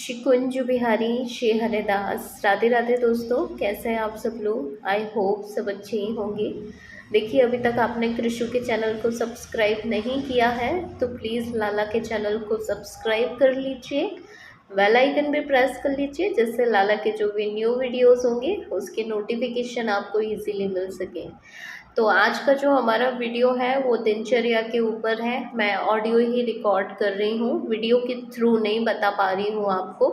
शिकुंज बिहारी श्री हरिदास। राधे राधे दोस्तों, कैसे हैं आप सब लोग। आई होप सब अच्छे ही होंगे। देखिए, अभी तक आपने कृषु के चैनल को सब्सक्राइब नहीं किया है तो प्लीज़ लाला के चैनल को सब्सक्राइब कर लीजिए, बेल आइकन भी प्रेस कर लीजिए, जिससे लाला के जो भी न्यू वीडियोस होंगे उसके नोटिफिकेशन आपको इजीली मिल सके। तो आज का जो हमारा वीडियो है वो दिनचर्या के ऊपर है। मैं ऑडियो ही रिकॉर्ड कर रही हूँ, वीडियो के थ्रू नहीं बता पा रही हूँ आपको,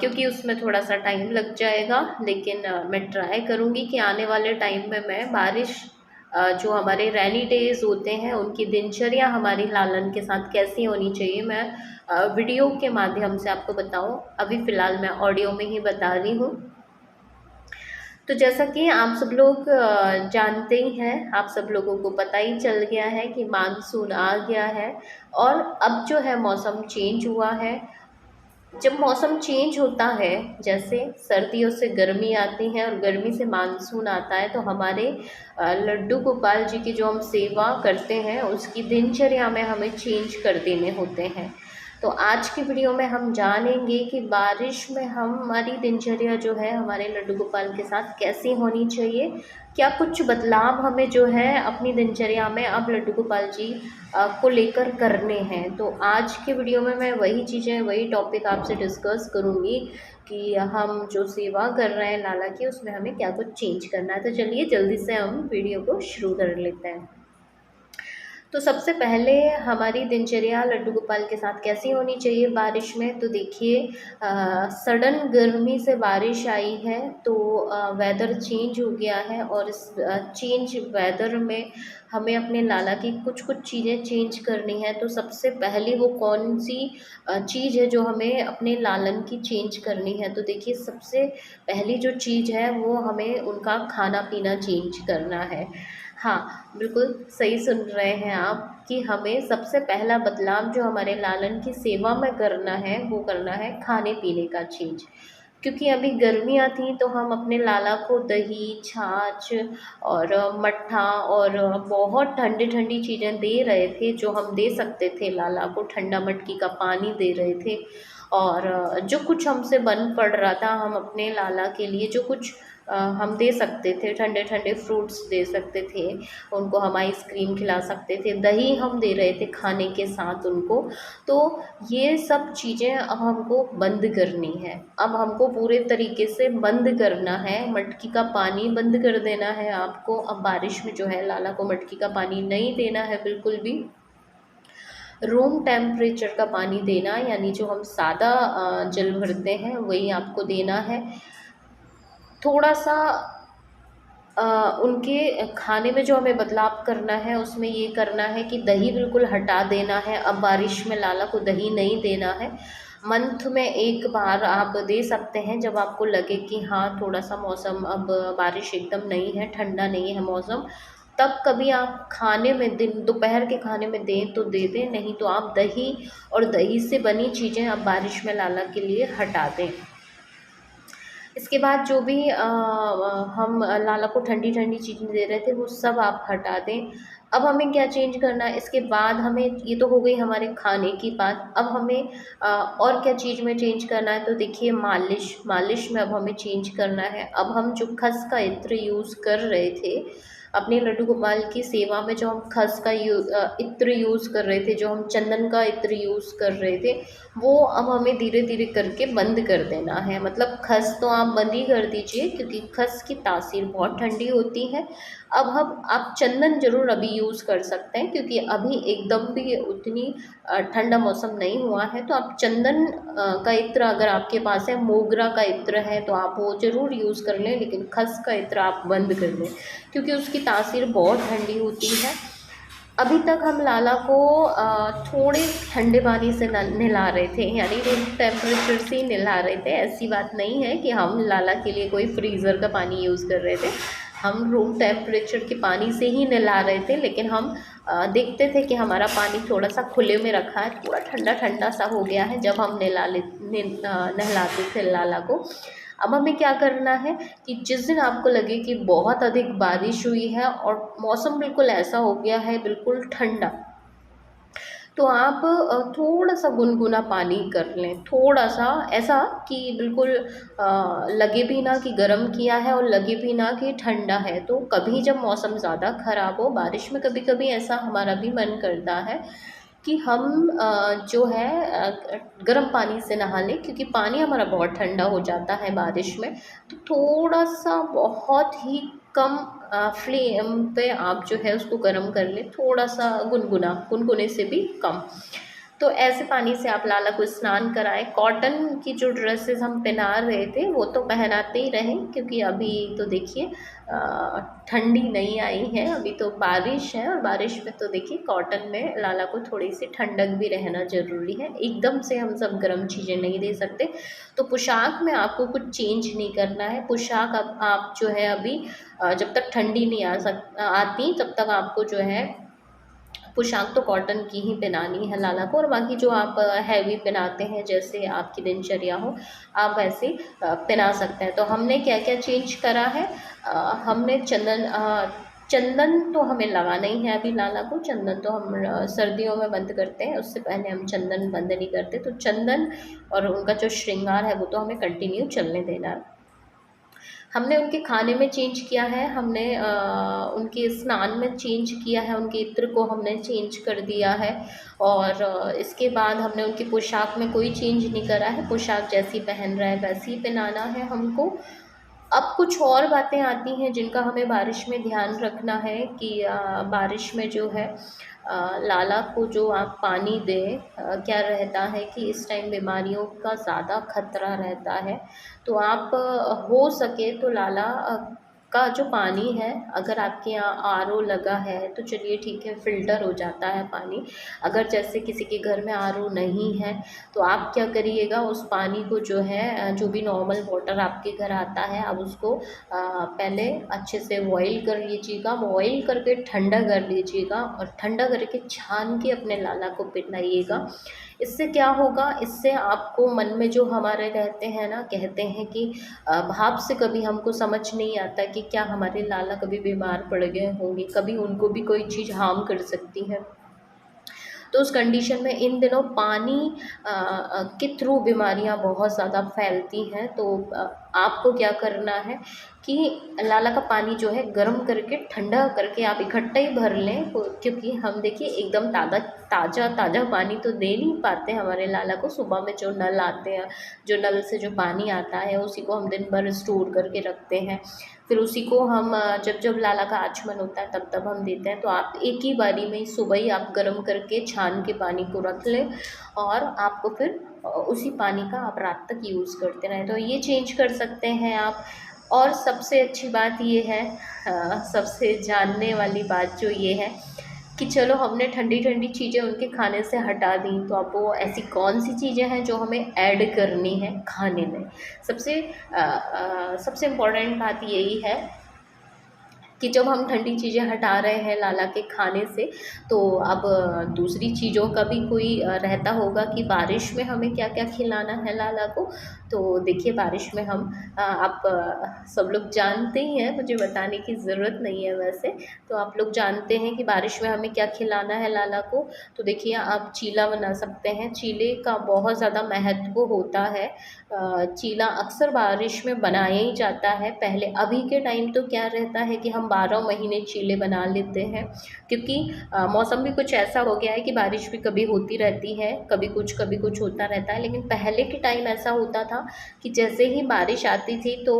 क्योंकि उसमें थोड़ा सा टाइम लग जाएगा। लेकिन मैं ट्राई करूँगी कि आने वाले टाइम में मैं बारिश जो हमारे रेनी डेज होते हैं उनकी दिनचर्या हमारी लालन के साथ कैसी होनी चाहिए, मैं वीडियो के माध्यम से आपको बताऊँ। अभी फ़िलहाल मैं ऑडियो में ही बता रही हूँ। तो जैसा कि आप सब लोग जानते ही हैं, आप सब लोगों को पता ही चल गया है कि मानसून आ गया है और अब जो है मौसम चेंज हुआ है। जब मौसम चेंज होता है, जैसे सर्दियों से गर्मी आती है और गर्मी से मानसून आता है, तो हमारे लड्डू गोपाल जी की जो हम सेवा करते हैं उसकी दिनचर्या में हमें चेंज कर देने होते हैं। तो आज की वीडियो में हम जानेंगे कि बारिश में हमारी दिनचर्या जो है हमारे लड्डू गोपाल के साथ कैसी होनी चाहिए, क्या कुछ बदलाव हमें जो है अपनी दिनचर्या में अब लड्डू गोपाल जी को लेकर करने हैं। तो आज के वीडियो में मैं वही चीज़ें, वही टॉपिक आपसे डिस्कस करूँगी कि हम जो सेवा कर रहे हैं लाला की, उसमें हमें क्या कुछ चेंज करना है। तो चलिए जल्दी से हम वीडियो को शुरू कर लेते हैं। तो सबसे पहले हमारी दिनचर्या लड्डू गोपाल के साथ कैसी होनी चाहिए बारिश में। तो देखिए, सडन गर्मी से बारिश आई है तो वेदर चेंज हो गया है और इस चेंज वेदर में हमें अपने लाला की कुछ कुछ चीज़ें चेंज करनी है। तो सबसे पहली वो कौन सी चीज़ है जो हमें अपने लालन की चेंज करनी है। तो देखिए, सबसे पहली जो चीज़ है वो हमें उनका खाना पीना चेंज करना है। हाँ, बिल्कुल सही सुन रहे हैं आप कि हमें सबसे पहला बदलाव जो हमारे लालन की सेवा में करना है वो करना है खाने पीने का चेंज। क्योंकि अभी गर्मियाँ थी तो हम अपने लाला को दही, छाछ और मट्ठा और बहुत ठंडी ठंडी चीज़ें दे रहे थे, जो हम दे सकते थे लाला को। ठंडा मटकी का पानी दे रहे थे और जो कुछ हमसे बन पड़ रहा था, हम अपने लाला के लिए जो कुछ हम दे सकते थे, ठंडे ठंडे फ्रूट्स दे सकते थे उनको, हम आइसक्रीम खिला सकते थे, दही हम दे रहे थे खाने के साथ उनको। तो ये सब चीज़ें अब हमको बंद करनी है, अब हमको पूरे तरीके से बंद करना है। मटकी का पानी बंद कर देना है आपको। अब बारिश में जो है लाला को मटकी का पानी नहीं देना है बिल्कुल भी। रूम टेम्परेचर का पानी देना, यानी जो हम सादा जल भरते हैं वही आपको देना है। थोड़ा सा उनके खाने में जो हमें बदलाव करना है उसमें ये करना है कि दही बिल्कुल हटा देना है। अब बारिश में लाला को दही नहीं देना है। मंथ में एक बार आप दे सकते हैं, जब आपको लगे कि हाँ थोड़ा सा मौसम अब बारिश एकदम नहीं है, ठंडा नहीं है मौसम, तब कभी आप खाने में दिन दोपहर के खाने में दें तो दे दें, नहीं तो आप दही और दही से बनी चीज़ें अब बारिश में लाला के लिए हटा दें। इसके बाद जो भी हम लाला को ठंडी ठंडी चीज़ें दे रहे थे वो सब आप हटा दें। अब हमें क्या चेंज करना है, इसके बाद हमें, ये तो हो गई हमारे खाने की बात, अब हमें और क्या चीज़ में चेंज करना है। तो देखिए, मालिश में अब हमें चेंज करना है। अब हम जो खस का इत्र यूज़ कर रहे थे अपने लड्डू गोपाल की सेवा में, जो हम खस का इत्र यूज़ कर रहे थे, जो हम चंदन का इत्र यूज़ कर रहे थे, वो अब हमें धीरे धीरे करके बंद कर देना है। मतलब खस तो आप बंद ही कर दीजिए, क्योंकि खस की तासीर बहुत ठंडी होती है। अब हम आप चंदन ज़रूर अभी यूज़ कर सकते हैं, क्योंकि अभी एकदम भी उतनी ठंडा मौसम नहीं हुआ है। तो आप चंदन का इत्र अगर आपके पास है, मोगरा का इत्र है, तो आप वो ज़रूर यूज़ कर लें, लेकिन खस का इत्र आप बंद कर दें, क्योंकि उसकी तासीर बहुत ठंडी होती है। अभी तक हम लाला को थोड़े ठंडे पानी से नहला रहे थे, यानी रूम टेम्परेचर से ही नहला रहे थे। ऐसी बात नहीं है कि हम लाला के लिए कोई फ्रीज़र का पानी यूज़ कर रहे थे, हम रूम टेम्परेचर के पानी से ही नहला रहे थे। लेकिन हम देखते थे कि हमारा पानी थोड़ा सा खुले में रखा है, थोड़ा ठंडा ठंडा सा हो गया है जब हम नहलाते थे लाला को। अब हमें क्या करना है कि जिस दिन आपको लगे कि बहुत अधिक बारिश हुई है और मौसम बिल्कुल ऐसा हो गया है, बिल्कुल ठंडा, तो आप थोड़ा सा गुनगुना पानी कर लें, थोड़ा सा ऐसा कि बिल्कुल लगे भी ना कि गर्म किया है और लगे भी ना कि ठंडा है। तो कभी जब मौसम ज़्यादा ख़राब हो बारिश में, कभी कभी ऐसा हमारा भी मन करता है कि हम जो है गर्म पानी से नहा लें, क्योंकि पानी हमारा बहुत ठंडा हो जाता है बारिश में। तो थोड़ा सा बहुत ही कम फ्लेम पे आप जो है उसको गर्म कर लें, थोड़ा सा गुनगुना, गुनगुने से भी कम। तो ऐसे पानी से आप लाला को स्नान कराएं। कॉटन की जो ड्रेसेस हम पहना रहे थे वो तो पहनाते ही रहें, क्योंकि अभी तो देखिए ठंडी नहीं आई है, अभी तो बारिश है, और बारिश में तो देखिए कॉटन में लाला को थोड़ी सी ठंडक भी रहना ज़रूरी है, एकदम से हम सब गर्म चीज़ें नहीं दे सकते। तो पोशाक में आपको कुछ चेंज नहीं करना है। पोशाक अब आप जो है अभी जब तक ठंडी नहीं आती तब तक आपको जो है पोशाक तो कॉटन की ही पहनानी है लाला को, और बाकी जो आप हैवी पहनाते हैं, जैसे आपकी दिनचर्या हो आप वैसे पहना सकते हैं। तो हमने क्या क्या चेंज करा है, हमने चंदन तो हमें लगाना ही है अभी लाला को। चंदन तो हम सर्दियों में बंद करते हैं, उससे पहले हम चंदन बंद नहीं करते। तो चंदन और उनका जो श्रृंगार है वो तो हमें कंटिन्यू चलने देना है। हमने उनके खाने में चेंज किया है, हमने उनके स्नान में चेंज किया है, उनके इत्र को हमने चेंज कर दिया है। और इसके बाद हमने उनकी पोशाक में कोई चेंज नहीं करा है, पोशाक जैसी पहन रहा है वैसे ही पहनाना है हमको। अब कुछ और बातें आती हैं जिनका हमें बारिश में ध्यान रखना है कि बारिश में जो है लाला को जो आप पानी दें, क्या रहता है कि इस टाइम बीमारियों का ज़्यादा खतरा रहता है। तो आप हो सके तो लाला का जो पानी है, अगर आपके यहाँ आरओ लगा है तो चलिए ठीक है, फ़िल्टर हो जाता है पानी। अगर जैसे किसी के घर में आरओ नहीं है तो आप क्या करिएगा, उस पानी को जो है जो भी नॉर्मल वाटर आपके घर आता है आप उसको पहले अच्छे से बॉईल कर लीजिएगा, बॉईल करके ठंडा कर लीजिएगा, और ठंडा करके छान के अपने लाला को पिलाइएगा। इससे क्या होगा, इससे आपको मन में जो हमारे रहते हैं ना, कहते हैं कि भाप से कभी हमको समझ नहीं आता कि क्या हमारे लाला कभी बीमार पड़ गए होंगे, कभी उनको भी कोई चीज़ हार्म कर सकती है। तो उस कंडीशन में इन दिनों पानी के थ्रू बीमारियां बहुत ज़्यादा फैलती हैं। तो आपको क्या करना है कि लाला का पानी जो है गर्म करके ठंडा करके आप इकट्ठा ही भर लें, क्योंकि हम देखिए एकदम ताज़ा ताज़ा पानी तो दे नहीं पाते हमारे लाला को। सुबह में जो नल आते हैं, जो नल से जो पानी आता है उसी को हम दिन भर स्टोर करके रखते हैं, फिर उसी को हम जब जब लाला का आचमन होता है तब तब हम देते हैं। तो आप एक ही बारी में सुबह ही आप गर्म करके छान के पानी को रख लें, और आपको फिर उसी पानी का आप रात तक यूज़ करते रहें। तो ये चेंज कर सकते हैं आप। और सबसे अच्छी बात ये है, सबसे जानने वाली बात जो ये है कि चलो हमने ठंडी ठंडी चीज़ें उनके खाने से हटा दी, तो अब वो ऐसी कौन सी चीज़ें हैं जो हमें ऐड करनी है खाने में। सबसे इम्पोर्टेंट बात यही है कि जब हम ठंडी चीज़ें हटा रहे हैं लाला के खाने से, तो अब दूसरी चीज़ों का भी कोई रहता होगा कि बारिश में हमें क्या क्या खिलाना है लाला को। तो देखिए बारिश में हम आप सब लोग जानते ही हैं, मुझे बताने की ज़रूरत नहीं है वैसे, तो आप लोग जानते हैं कि बारिश में हमें क्या खिलाना है लाला को। तो देखिए आप चीला बना सकते हैं, चीले का बहुत ज़्यादा महत्व होता है। चीला अक्सर बारिश में बनाया ही जाता है पहले। अभी के टाइम तो क्या रहता है कि हम 12 महीने चीले बना लेते हैं, क्योंकि मौसम भी कुछ ऐसा हो गया है कि बारिश भी कभी होती रहती है, कभी कुछ होता रहता है। लेकिन पहले के टाइम ऐसा होता था कि जैसे ही बारिश आती थी तो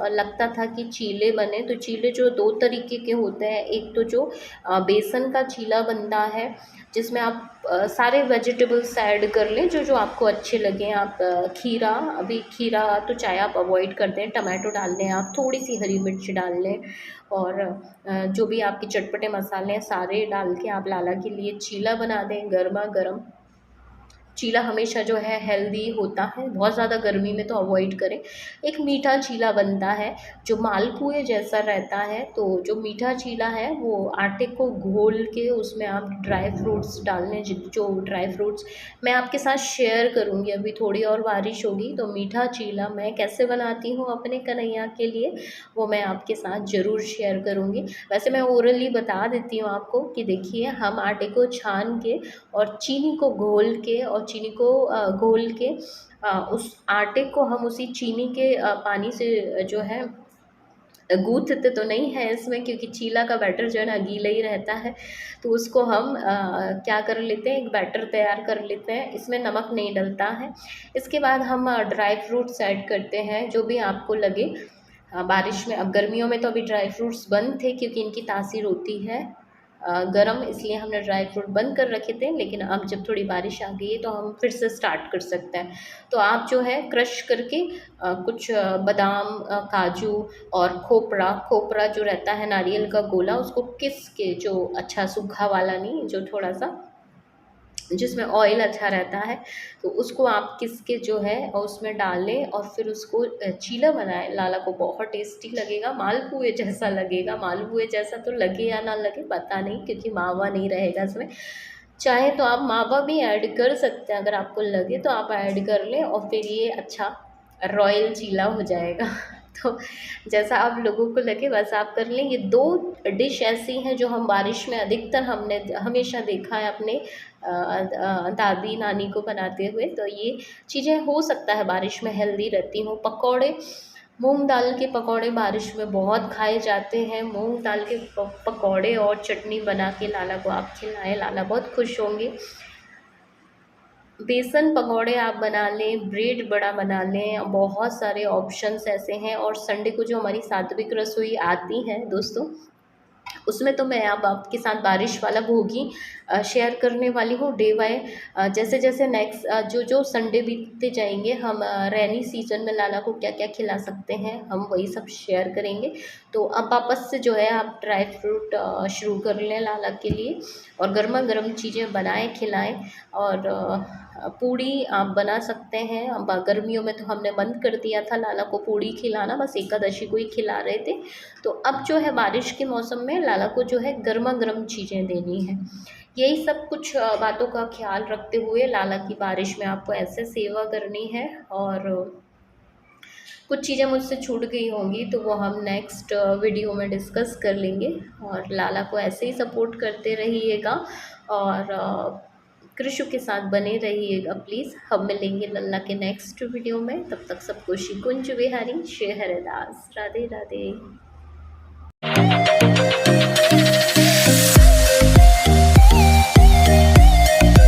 लगता था कि चीले बने। तो चीले जो 2 तरीके के होते हैं, एक तो जो बेसन का चीला बनता है जिसमें आप सारे वेजिटेबल्स ऐड कर लें जो जो आपको अच्छे लगें। आप खीरा, अभी खीरा तो चाहे आप अवॉइड कर दें, टमाटो डाल लें, आप थोड़ी सी हरी मिर्च डाल लें, और जो भी आपके चटपटे मसाले हैं सारे डाल के आप लाला के लिए चीला बना दें गर्मा गर्म। चीला हमेशा जो है हेल्दी होता है, बहुत ज़्यादा गर्मी में तो अवॉइड करें। एक मीठा चीला बनता है जो मालपुए जैसा रहता है। तो जो मीठा चीला है वो आटे को घोल के उसमें आप ड्राई फ्रूट्स डालने, जो ड्राई फ्रूट्स मैं आपके साथ शेयर करूँगी। अभी थोड़ी और बारिश होगी तो मीठा चीला मैं कैसे बनाती हूँ अपने कन्हैया के लिए, वो मैं आपके साथ ज़रूर शेयर करूँगी। वैसे मैं ओरली बता देती हूँ आपको कि देखिए, हम आटे को छान के और चीनी को घोल के और चीनी को घोल के उस आटे को हम उसी चीनी के पानी से जो है गूँथते तो नहीं है इसमें, क्योंकि चीला का बैटर जो है ना गीला ही रहता है। तो उसको हम क्या कर लेते हैं, एक बैटर तैयार कर लेते हैं, इसमें नमक नहीं डलता है। इसके बाद हम ड्राई फ्रूट्स ऐड करते हैं जो भी आपको लगे। बारिश में, अब गर्मियों में तो अभी ड्राई फ्रूट्स बंद थे क्योंकि इनकी तासीर होती है गरम, इसलिए हमने ड्राई फ्रूट बंद कर रखे थे। लेकिन अब जब थोड़ी बारिश आ गई है तो हम फिर से स्टार्ट कर सकते हैं। तो आप जो है क्रश करके कुछ बादाम, काजू और खोपड़ा खोपड़ा जो रहता है नारियल का गोला, उसको किस के, जो अच्छा सूखा वाला नहीं, जो थोड़ा सा जिसमें ऑयल अच्छा रहता है, तो उसको आप किस के जो है और उसमें डालें और फिर उसको चीला बनाएं। लाला को बहुत टेस्टी लगेगा, मालपुए जैसा लगेगा। मालपुए जैसा तो लगे या ना लगे पता नहीं, क्योंकि मावा नहीं रहेगा इसमें। चाहे तो आप मावा भी ऐड कर सकते हैं, अगर आपको लगे तो आप ऐड कर लें और फिर ये अच्छा रॉयल चीला हो जाएगा। तो जैसा आप लोगों को लगे वैसा आप कर लें। ये 2 डिश ऐसी हैं जो हम बारिश में अधिकतर हमने हमेशा देखा है अपने दादी नानी को बनाते हुए। तो ये चीज़ें हो सकता है बारिश में हेल्दी रहती हों। पकौड़े, मूंग दाल के पकौड़े बारिश में बहुत खाए जाते हैं। मूंग दाल के पकौड़े और चटनी बना के लाला को आप खिलाएं, लाला बहुत खुश होंगे। बेसन पकौड़े आप बना लें, ब्रेड बड़ा बना लें, बहुत सारे ऑप्शंस ऐसे हैं। और संडे को जो हमारी सात्विक रसोई आती है दोस्तों, उसमें तो मैं अब आपके साथ बारिश वाला भोग ही शेयर करने वाली हूँ डे बाय जैसे जैसे नेक्स्ट जो जो संडे बीतते जाएंगे, हम रेनी सीजन में लाला को क्या क्या खिला सकते हैं हम वही सब शेयर करेंगे। तो अब वापस से जो है आप ड्राई फ्रूट शुरू कर लें लाला के लिए, और गर्मा गर्म चीज़ें बनाएं खिलाएं। और पूड़ी आप बना सकते हैं। अब गर्मियों में तो हमने बंद कर दिया था लाला को पूड़ी खिलाना, बस एकादशी को ही खिला रहे थे। तो अब जो है बारिश के मौसम में लाला को जो है गर्मा गर्म चीज़ें देनी है। यही सब कुछ बातों का ख्याल रखते हुए लाला की बारिश में आपको ऐसे सेवा करनी है। और कुछ चीज़ें मुझसे छूट गई होंगी तो वो हम नेक्स्ट वीडियो में डिस्कस कर लेंगे। और लाला को ऐसे ही सपोर्ट करते रहिएगा और कृषु के साथ बने रहिएगा प्लीज़। हम मिलेंगे लल्ला के नेक्स्ट वीडियो में, तब तक सबको श्री कुंज विहारी श्री हरिदास, राधे राधे।